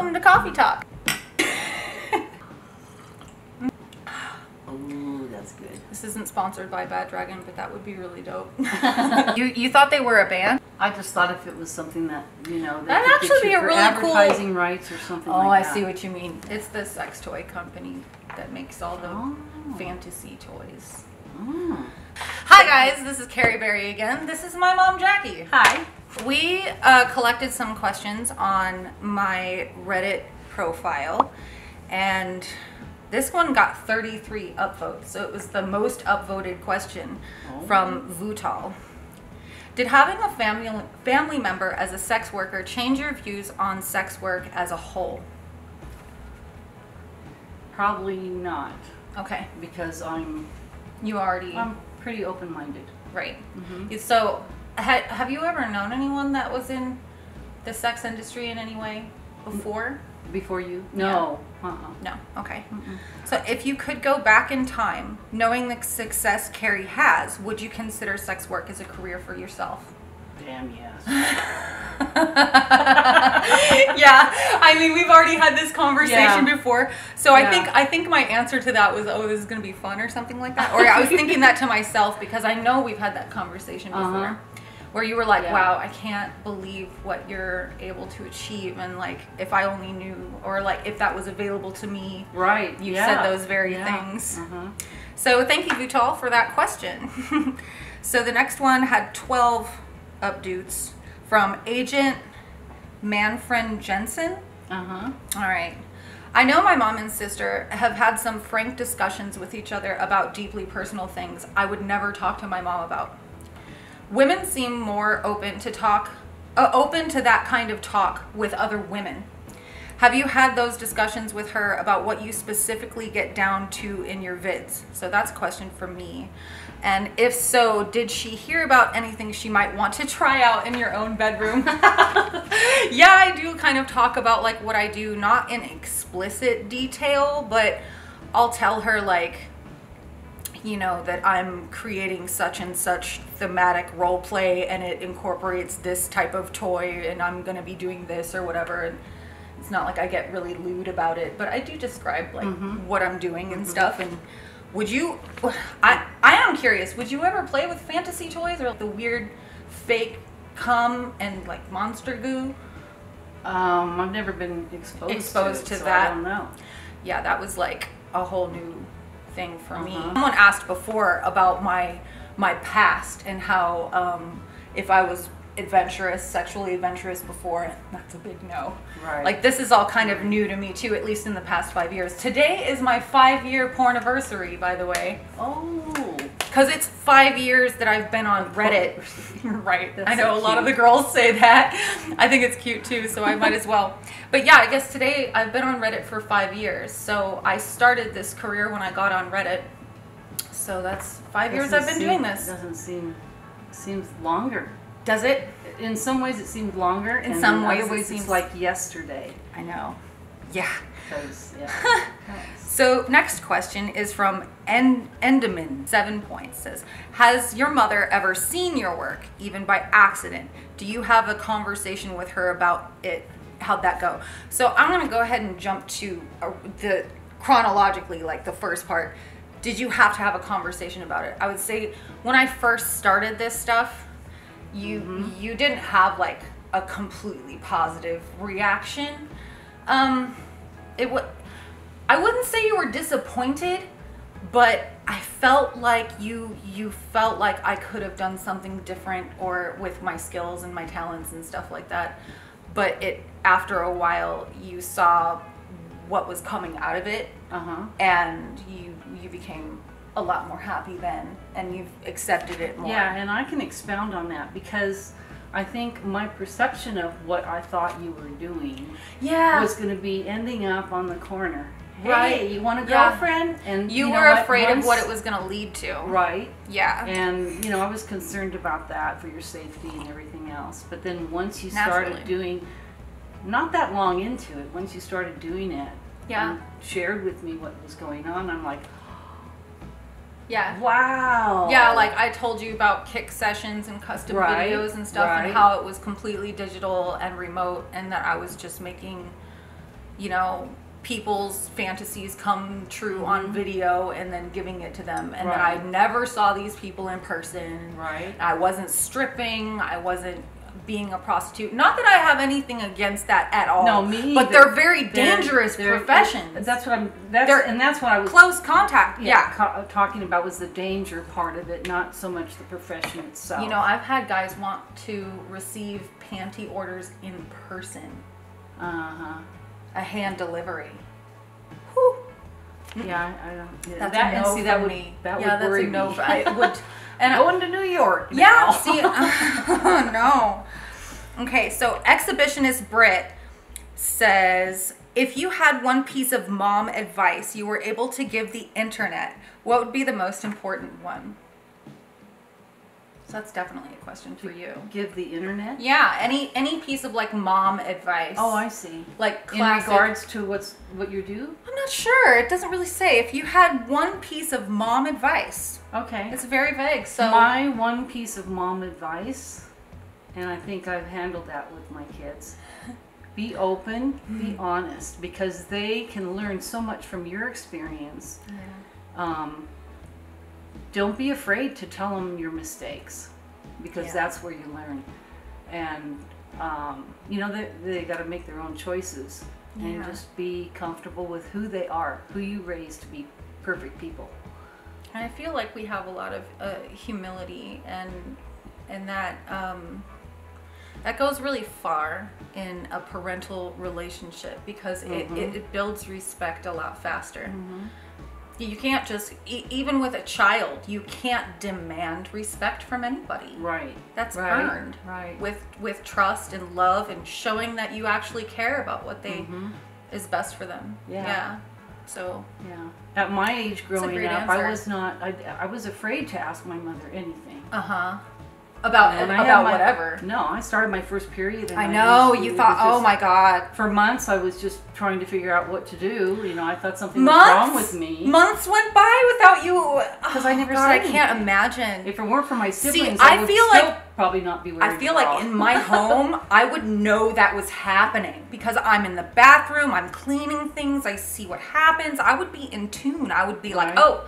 welcome to Coffee Talk. Ooh, that's good. This isn't sponsored by Bad Dragon, but that would be really dope. You thought they were a band? I just thought if it was something that, you know, they That'd could actually get you be a for really advertising cool rights or something Oh, like I that. see what you mean. It's the sex toy company that makes all the fantasy toys. Oh. Hi guys, this is Carrie Berry again. This is my mom Jackie. Hi. We collected some questions on my Reddit profile, and this one got 33 upvotes, so it was the most upvoted question from Vutal. Did having a family member as a sex worker change your views on sex work as a whole? Probably not, Okay, because I'm pretty open-minded. right. So, have you ever known anyone that was in the sex industry in any way before? Before you? No. No. Okay. So if you could go back in time, knowing the success Carrie has, would you consider sex work as a career for yourself? Damn yes. Yeah. I mean, we've already had this conversation before. So Yeah. I think my answer to that was, oh, this is going to be fun or something like that. Or I was thinking that to myself because I know we've had that conversation before. Where you were like, wow, I can't believe what you're able to achieve, and like if I only knew, or like if that was available to me. Right. You said those very things. So thank you, Vutal, for that question. So the next one had 12 upvotes from Agent Manfred Jensen. All right. I know my mom and sister have had some frank discussions with each other about deeply personal things I would never talk to my mom about. Women seem more open to that kind of talk with other women. Have you had those discussions with her about what you specifically get down to in your vids? So that's a question for me. And if so, did she hear about anything she might want to try out in your own bedroom? Yeah, I do kind of talk about like what I do, not in explicit detail, but I'll tell her like, you know, that I'm creating such and such thematic role play and it incorporates this type of toy and I'm going to be doing this or whatever. And it's not like I get really lewd about it, but I do describe like what I'm doing and stuff. And would you, I am curious, would you ever play with fantasy toys or like the weird fake cum and like monster goo? I've never been exposed to that. So I don't know. Yeah, that was like a whole new thing for me. Someone asked before about my past and how if I was sexually adventurous before. That's a big no. Right. Like this is all kind of new to me too, at least in the past 5 years. Today is my 5-year porniversary, by the way. Oh. Because it's 5 years that I've been on Reddit. Right. That's I know so a lot of the cute. girls say that. I think it's cute too, so I might as well. But yeah, I guess today I've been on Reddit for 5 years. So I started this career when I got on Reddit. So that's 5 years I've been doing this. Seems longer. Does it? In some ways it seems longer. In some ways other it ways seems it's like yesterday. I know. Yeah. Because, So next question is from Enderman, 7 points. Says, has your mother ever seen your work, even by accident? Do you have a conversation with her about it? How'd that go? So I'm going to go ahead and jump to the chronologically, like the first part. Did you have to have a conversation about it? I would say when I first started this stuff, you didn't have like a completely positive reaction. I wouldn't say you were disappointed, but I felt like you felt like I could have done something different or with my skills and my talents and stuff like that. But after a while you saw what was coming out of it, and you became a lot more happy then, and you've accepted it more. Yeah, and I can expound on that because I think my perception of what I thought you were doing was going to be ending up on the corner. Hey, Right. you want a girlfriend? And you know were what? afraid of what it was going to lead to. Right. Yeah. And, you know, I was concerned about that for your safety and everything else. But then once you started doing, not that long into it, once you started doing it, and shared with me what was going on, I'm like, yeah. wow. Yeah, like I told you about kick sessions and custom videos and stuff, and how it was completely digital and remote, and that I was just making you know, people's fantasies come true on video and then giving it to them. And then I never saw these people in person. Right. I wasn't stripping. I wasn't being a prostitute. Not that I have anything against that at all. No, me but either. they're very dangerous professions. That's what I was close contact. Talking about was the danger part of it, not so much the profession itself. You know, I've had guys want to receive panty orders in person. A hand delivery. Whew. Yeah, I don't. That's that a no and see, that would me. That would worry me. I would. And going to New York. Yeah. See. No. Okay. So exhibitionist Brit says, if you had one piece of mom advice you were able to give the internet, what would be the most important one? So that's definitely a question for you. Give the internet? Yeah, any piece of like mom advice. Oh, I see. Like classic. In regards to what you do? I'm not sure. It doesn't really say. If you had one piece of mom advice. Okay. It's very vague. So my one piece of mom advice, and I think I've handled that with my kids. Be open, be honest, because they can learn so much from your experience. Yeah. Don't be afraid to tell them your mistakes, because that's where you learn. And you know, they got to make their own choices, and just be comfortable with who they are, who you raised to be perfect people. And I feel like we have a lot of humility, and that that goes really far in a parental relationship, because it builds respect a lot faster. You can't just, even with a child, you can't demand respect from anybody. Right. That's earned. Right. With trust and love and showing that you actually care about what they is best for them. Yeah. So. Yeah. At my age growing up, I was afraid to ask my mother anything. About whatever. No, I started my first period. And I know, you thought, oh my God. For months, I was just trying to figure out what to do. You know, I thought something was wrong with me. Months went by without you. Because I never said I can't imagine. If it weren't for my siblings, I would still probably not be wearing I feel like in my home, I would know that was happening, because I'm in the bathroom, I'm cleaning things, I see what happens. I would be in tune. I would be like, oh,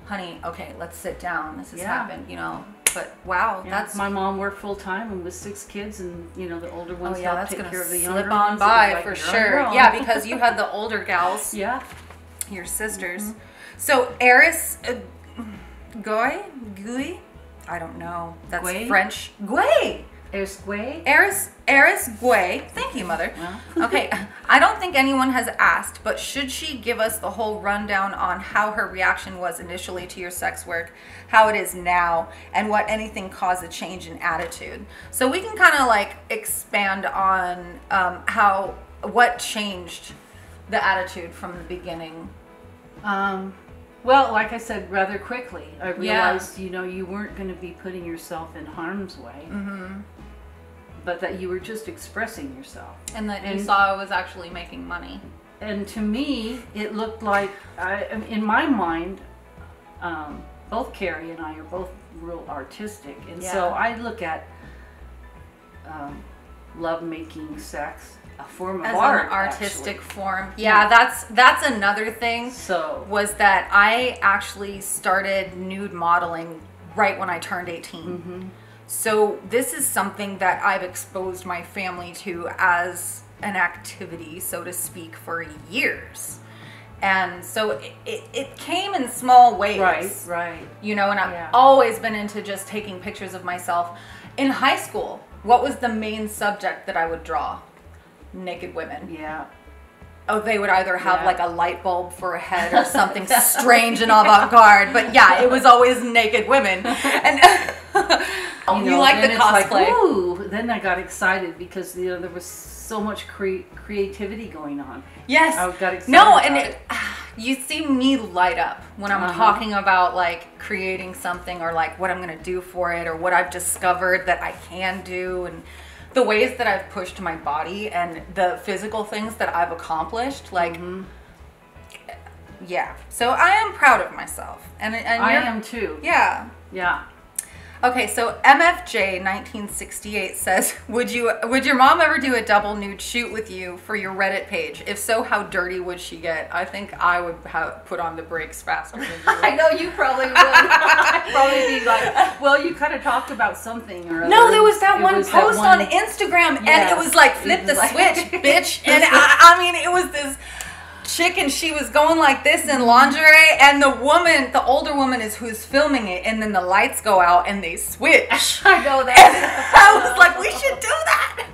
honey, okay, let's sit down. This has happened, you know. But wow, that's my mom worked full time and with 6 kids, and you know the older ones helped take care of the younger ones. Slip on by for sure. Yeah, because you had the older gals. Yeah, your sisters. So Eris Goy, I don't know. That's Guay? French. Guay. Eris Guay. Eris Guay. Thank you, Mother. Well. Okay, I don't think anyone has asked, but should she give us the whole rundown on how her reaction was initially to your sex work, how it is now, and what anything caused a change in attitude? So we can kind of like expand on what changed the attitude from the beginning. Well, like I said, rather quickly, I realized, you know, you weren't going to be putting yourself in harm's way, but that you were just expressing yourself. And that you saw I was actually making money. And to me, it looked like, in my mind, both Carrie and I are both real artistic. And so I look at love-making sex, a form of art, an artistic actually. Form. Yeah, that's another thing. So was that I actually started nude modeling right when I turned 18. So this is something that I've exposed my family to as an activity, so to speak, for years. And so it came in small ways. Right. You know, and I've always been into just taking pictures of myself. In high school, what was the main subject that I would draw? Naked women. Yeah. Oh, they would either have like a light bulb for a head or something strange and avant-garde. But yeah, it was always naked women. And you like the cosplay. Like, ooh, then I got excited because there was so much creativity going on. Yes. I got excited. No, and you see me light up when I'm talking about like creating something, or like what I'm going to do for it, or what I've discovered that I can do, and the ways that I've pushed my body and the physical things that I've accomplished. Like, yeah. So I am proud of myself. And I am too. Yeah. Yeah. Okay, so MFJ 1968 says, would your mom ever do a double nude shoot with you for your Reddit page? If so, how dirty would she get? I think I would have put on the brakes faster than you. I know you probably would. I'd probably be like, well, you kind of talked about something or other. No, there was that one post on Instagram, and it was like, flip the switch, bitch. And I mean, it was this chick, and she was going like this in lingerie, and the older woman is who's filming it, and then the lights go out and they switch. I know that. I was like, we should do that.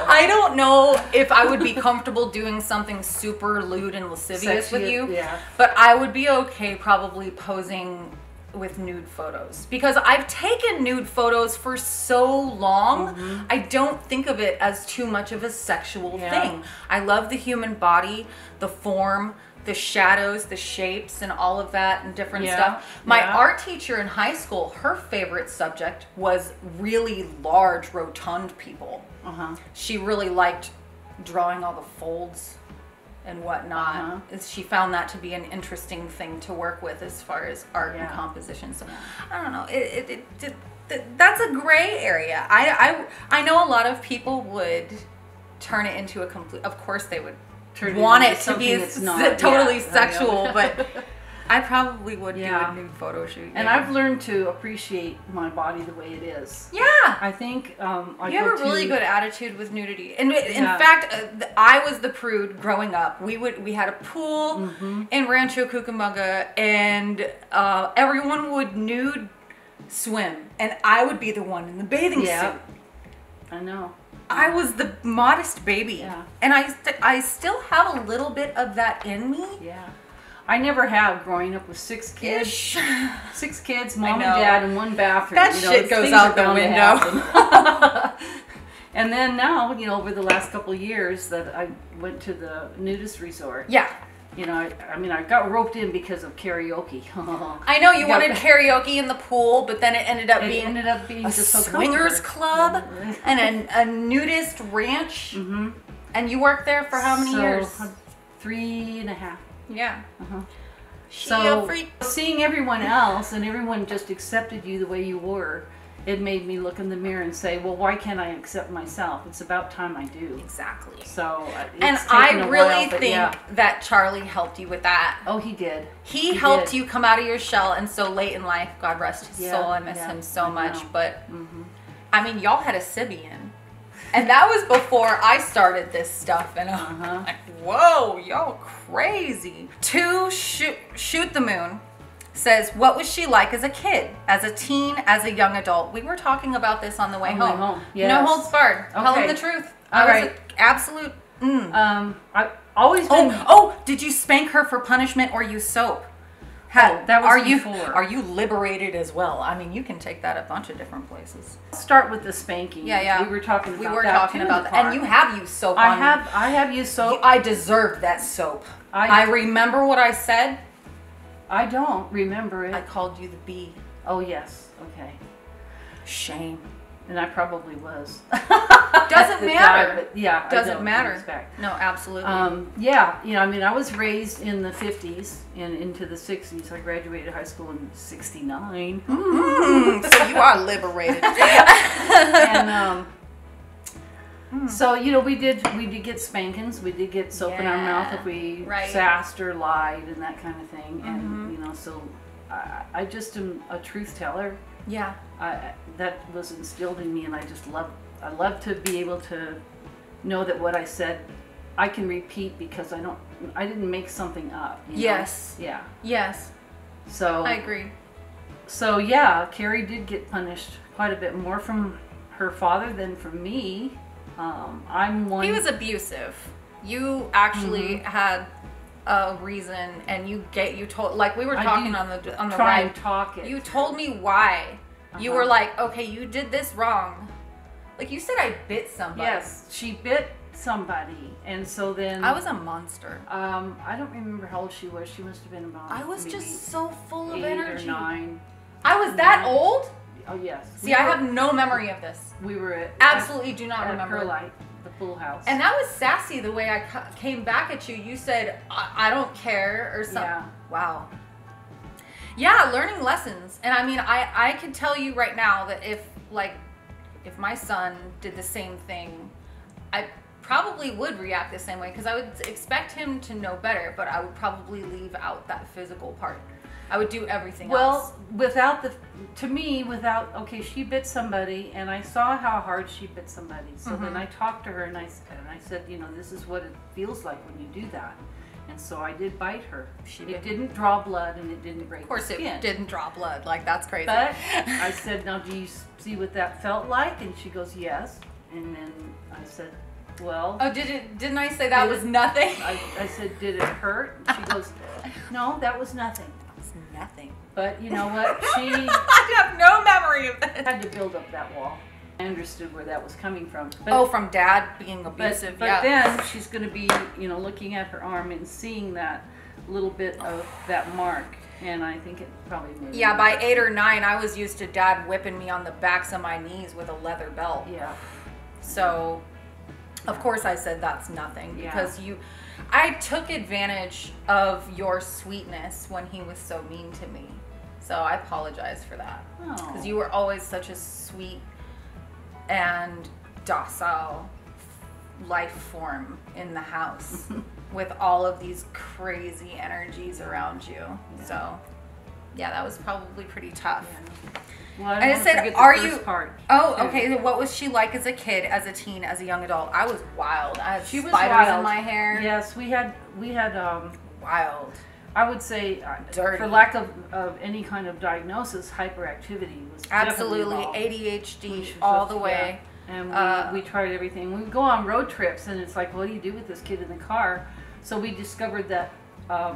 I don't know if I would be comfortable doing something super lewd and lascivious with you, but I would be okay probably posing with nude photos, because I've taken nude photos for so long. I don't think of it as too much of a sexual thing. I love the human body, the form, the shadows, the shapes, and all of that, and different stuff. My art teacher in high school, her favorite subject was really large, rotund people. She really liked drawing all the folds and whatnot. She found that to be an interesting thing to work with as far as art and composition. So I don't know. That's a gray area. I know a lot of people would turn it into a complete. Of course, they would want it to be totally sexual, but I probably would do a nude photo shoot. And I've learned to appreciate my body the way it is. Yeah. I think you have a really good attitude with nudity. And in fact, I was the prude growing up. We had a pool in Rancho Cucamonga, and everyone would nude swim, and I would be the one in the bathing suit. I know. I was the modest baby. And I still have a little bit of that in me. I never have, growing up with 6 kids. 6 kids, mom and dad, in one bathroom. That shit goes out the window. And then now, over the last couple of years that I went to the nudist resort. I mean, I got roped in because of karaoke. I know you wanted karaoke in the pool, but then it ended up being a swingers club and a nudist ranch. And you worked there for how many years? 3.5. Yeah. So seeing everyone else, and everyone just accepted you the way you were, it made me look in the mirror and say, well, why can't I accept myself? It's about time I do. Exactly. So and I really think that Charlie helped you with that. Oh, he did. He helped you come out of your shell, and so late in life, God rest his soul, I miss him so much. But I mean, y'all had a Sibian. And that was before I started this stuff, and I'm like, whoa, y'all crazy. Shoot the Moon says, what was she like as a kid, as a teen, as a young adult? We were talking about this on the way home. No holds barred. Tell them the truth. All right. Absolute. I've always been. Oh, did you spank her for punishment or use soap? That was before. Are you liberated as well? I mean, you can take that a bunch of different places. Start with the spanking. Yeah. We were talking about that. We were talking about that. And you have used soap I have used soap. I deserved that soap. I remember what I said. I don't remember it. I called you the bee. Oh, yes. Okay. Shame. And I probably was. Doesn't matter. But doesn't matter. No, absolutely. I mean, I was raised in the 50s and into the 60s. I graduated high school in 69. So you are liberated. And so we did get spankings. We did get soap in our mouth if we sassed or lied and that kind of thing. And so I just am a truth teller. Yeah. That was instilled in me, and I love to be able to know that what I said I can repeat, because I didn't make something up. Yes. Yeah. Yes. So I agree. So yeah, Carrie did get punished quite a bit more from her father than from me. I'm one. He was abusive. You actually had a reason, and you told, like we were talking on the try ride. And talk it. You told me why. You were like, okay, you did this wrong. Like you said, I bit somebody. Yes, she bit somebody, and so then I was a monster. I don't remember how old she was. She must have been about. I was just so full of 8 energy. or 9. I was that old? Oh yes. See, I have no memory of this. We were at absolutely do not remember. Perlite, the pool house. And that was sassy the way I came back at you. You said, I don't care, or something. Yeah. Wow. Yeah, learning lessons. And I mean, I can tell you right now that if my son did the same thing, I probably would react the same way, because I would expect him to know better, but I would probably leave out that physical part. I would do everything else. Well, okay, she bit somebody, and I saw how hard she bit somebody. So then I talked to her, and I said, you know, this is what it feels like when you do that. And so I did bite her. It didn't draw blood, and it didn't break the skin. Of course, it didn't draw blood. Like, that's crazy. But I said, now, do you see what that felt like? And she goes, yes. And then I said, well. Oh, didn't I say that was nothing? I said, did it hurt? And she goes, no, that was nothing. That was nothing. But you know what? I have no memory of it. Had to build up that wall. I understood where that was coming from. But, from Dad being abusive. But then she's going to be, you know, looking at her arm and seeing that little bit of that mark. And I think it probably made Yeah, by 8 or 9, I was used to Dad whipping me on the backs of my knees with a leather belt. Yeah. So, of course I said that's nothing. Because I took advantage of your sweetness when he was so mean to me. So I apologize for that. Because you were always such a sweet and docile life form in the house with all of these crazy energies around you. So yeah, that was probably pretty tough. Well, I just said, are you part okay, what was she like as a kid, as a teen, as a young adult? I was wild. I had spiders in my hair. Yes, we had wild, I would say, dirty. For lack of any kind of diagnosis, hyperactivity was absolutely ADHD all the way. And we tried everything. We go on road trips, and it's like, what do you do with this kid in the car? So we discovered that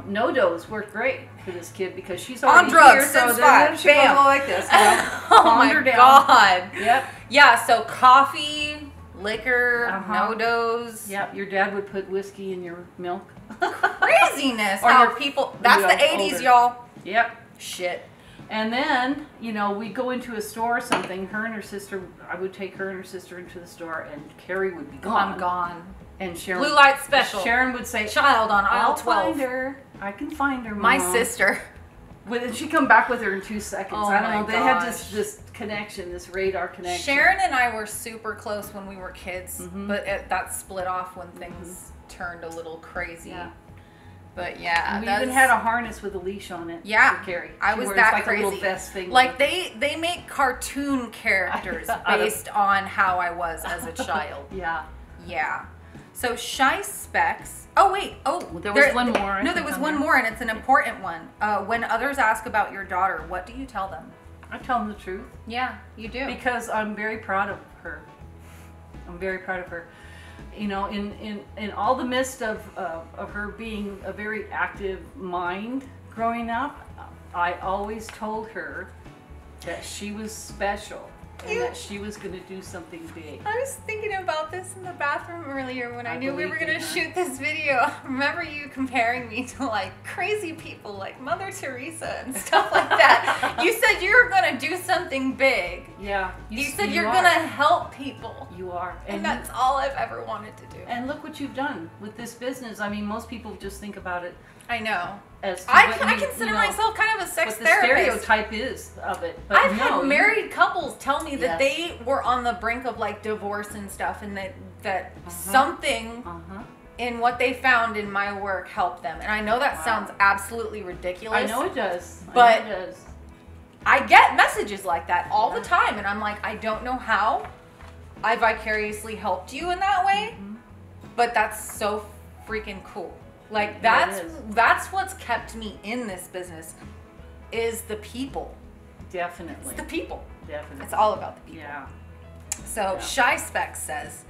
no-dose worked great for this kid, because she's already on drugs here, since 5. She goes like this. You know, oh my God. Yep. Yeah. So coffee, liquor, no-dose. Yep. Your dad would put whiskey in your milk. Craziness. Or how people. That's the 80s, y'all. Yep. Shit. And then, you know, we'd go into a store or something. Her and her sister, I would take her and her sister into the store, and Carrie would be gone. I'm gone. And Sharon, blue light special. Sharon would say, child on aisle 12. I'll find her. I can find her, Mom. My sister. She'd come back with her in 2 seconds. Oh I don't know. gosh. They had this connection, this radar connection. Sharon and I were super close when we were kids, but that split off when things turned a little crazy. Yeah. But yeah, we even had a harness with a leash on it. Yeah, for Carrie. I was that like crazy. A little vest thing. Like they make cartoon characters based on how I was as a child. Yeah. Yeah. So shy specs. Oh wait. Oh, there was one more. No, there was one more, and it's an important one. When others ask about your daughter, what do you tell them? I tell them the truth. Yeah, you do. Because I'm very proud of her. I'm very proud of her. You know, in all the midst of her being a very active mind growing up, I always told her that she was special and that she was going to do something big. I was thinking about this in the bathroom earlier when I knew we were going to shoot this video. I remember you comparing me to like crazy people like Mother Teresa and stuff like that. You said you were going to do something big. Yeah. You said you're going to help people. You are. And that's all I've ever wanted to do. And look what you've done with this business. I mean, most people just think about it. I know. I consider myself kind of a sex what therapist. The stereotype is of it. But I've had married couples tell me that Yes. they were on the brink of like divorce and stuff, and that something in what they found in my work helped them. And I know that sounds absolutely ridiculous. I know it does. But I get messages like that all the time, and I'm like, I don't know how I vicariously helped you in that way, but that's so freaking cool. Like that's what's kept me in this business is the people. Definitely. It's the people. Definitely. It's all about the people. Yeah. So Shy Specs says,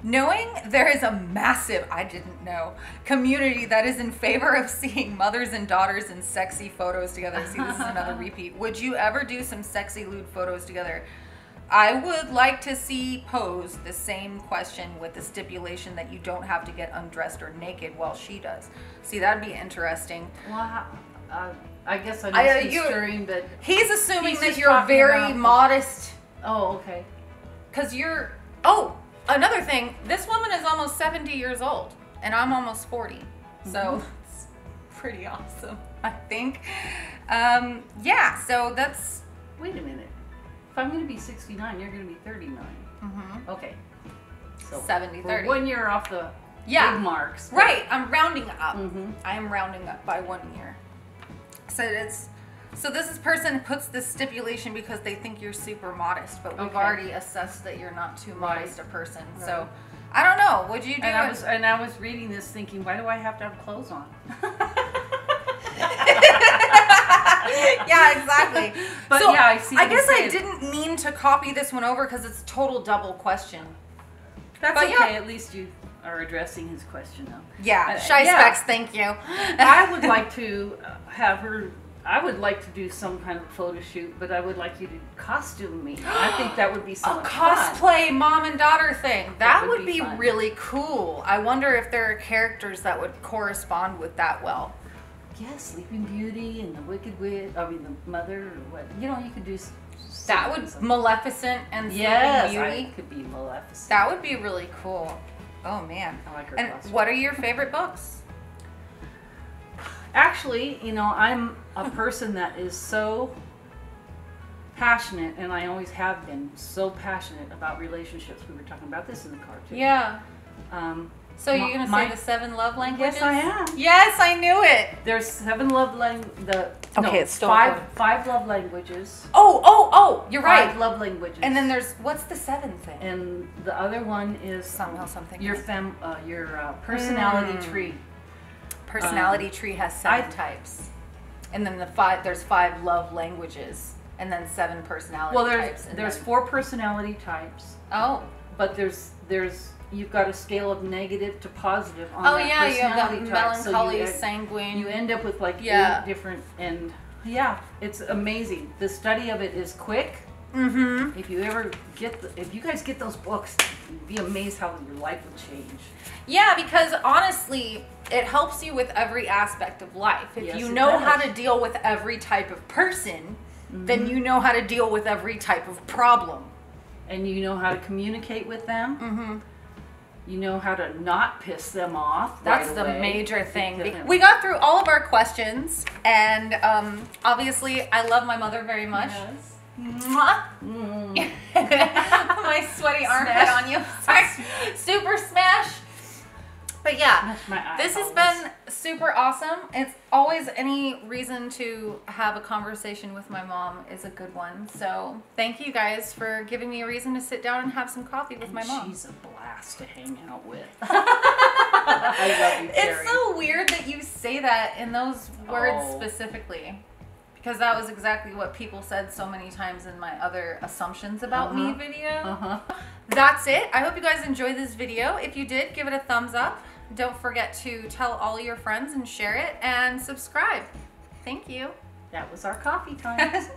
knowing there is a massive, I didn't know, community that is in favor of seeing mothers and daughters in sexy photos together. See, this is another repeat. Would you ever do some sexy lewd photos together? I would like to see pose the same question with the stipulation that you don't have to get undressed or naked while she does. See, that'd be interesting. Well, I guess I'm considering, but he's assuming that you're very modest. Oh, okay. Because you're. Oh, another thing. This woman is almost 70 years old, and I'm almost 40. So it's pretty awesome, I think. Yeah, so that's... Wait a minute. If I'm going to be 69, you're going to be 39. Mm-hmm. Okay. So 70, 30. 1 year off the big marks. Right, I'm rounding up. Mm-hmm. I am rounding up by 1 year. So this person puts this stipulation because they think you're super modest, but we've already assessed that you're not too modest a person. Right. So I don't know. Would you do it? And I was reading this thinking, why do I have to have clothes on? Yeah, exactly. But so, yeah, I see. I guess I didn't mean to copy this one over because it's total double question. That's okay. Yeah. At least you are addressing his question, though. Yeah. Shy Specs, thank you. I would like to have her. I would like to do some kind of photo shoot, but I would like you to costume me. I think that would be so much fun. A cosplay mom and daughter thing. That would be really cool. I wonder if there are characters that would correspond with that well. Yes, Sleeping Beauty and the Wicked Witch. I mean, the Mother. Or what? You know, you could do. That would Maleficent and Sleeping Beauty. Could be Maleficent. That would be really cool. Oh man. I like her And costume. what are your favorite books? Actually, you know, I'm a person that is so passionate, and I always have been so passionate about relationships. We were talking about this in the car too. Yeah. So you're going to say the 7 love languages? Yes, I am. Yes, I knew it. There's 7 love languages. It's still five love languages. Oh, you're right. 5 love languages. And then there's, what's the 7th thing? And the other one is something. Your personality tree. Personality tree has 7 types. And then there's 5 love languages. And then 7 personality types. Well, there's 4 personality types. Oh. But you've got a scale of negative to positive on that personality you have the melancholy, so sanguine. You end up with like 8 different, and it's amazing. The study of it is quick. Mm-hmm. If you guys get those books, you'd be amazed how your life will change. Yeah, because honestly, it helps you with every aspect of life. If you know how to deal with every type of person, then you know how to deal with every type of problem. And you know how to communicate with them. Mm-hmm. You know how to not piss them off. That's the major thing. We got through all of our questions, and obviously, I love my mother very much. Yes. Mwah. My sweaty armpit on you. Sorry. Super smash. But yeah, this has been super awesome. It's always any reason to have a conversation with my mom is a good one. So thank you guys for giving me a reason to sit down and have some coffee with my mom. She's a blast to hang out with. I love you, Carrie. It's so weird that you say that in those words specifically. Because that was exactly what people said so many times in my other assumptions about me video. That's it. I hope you guys enjoyed this video. If you did, give it a thumbs up. Don't forget to tell all your friends and share it and subscribe. Thank you. That was our coffee time.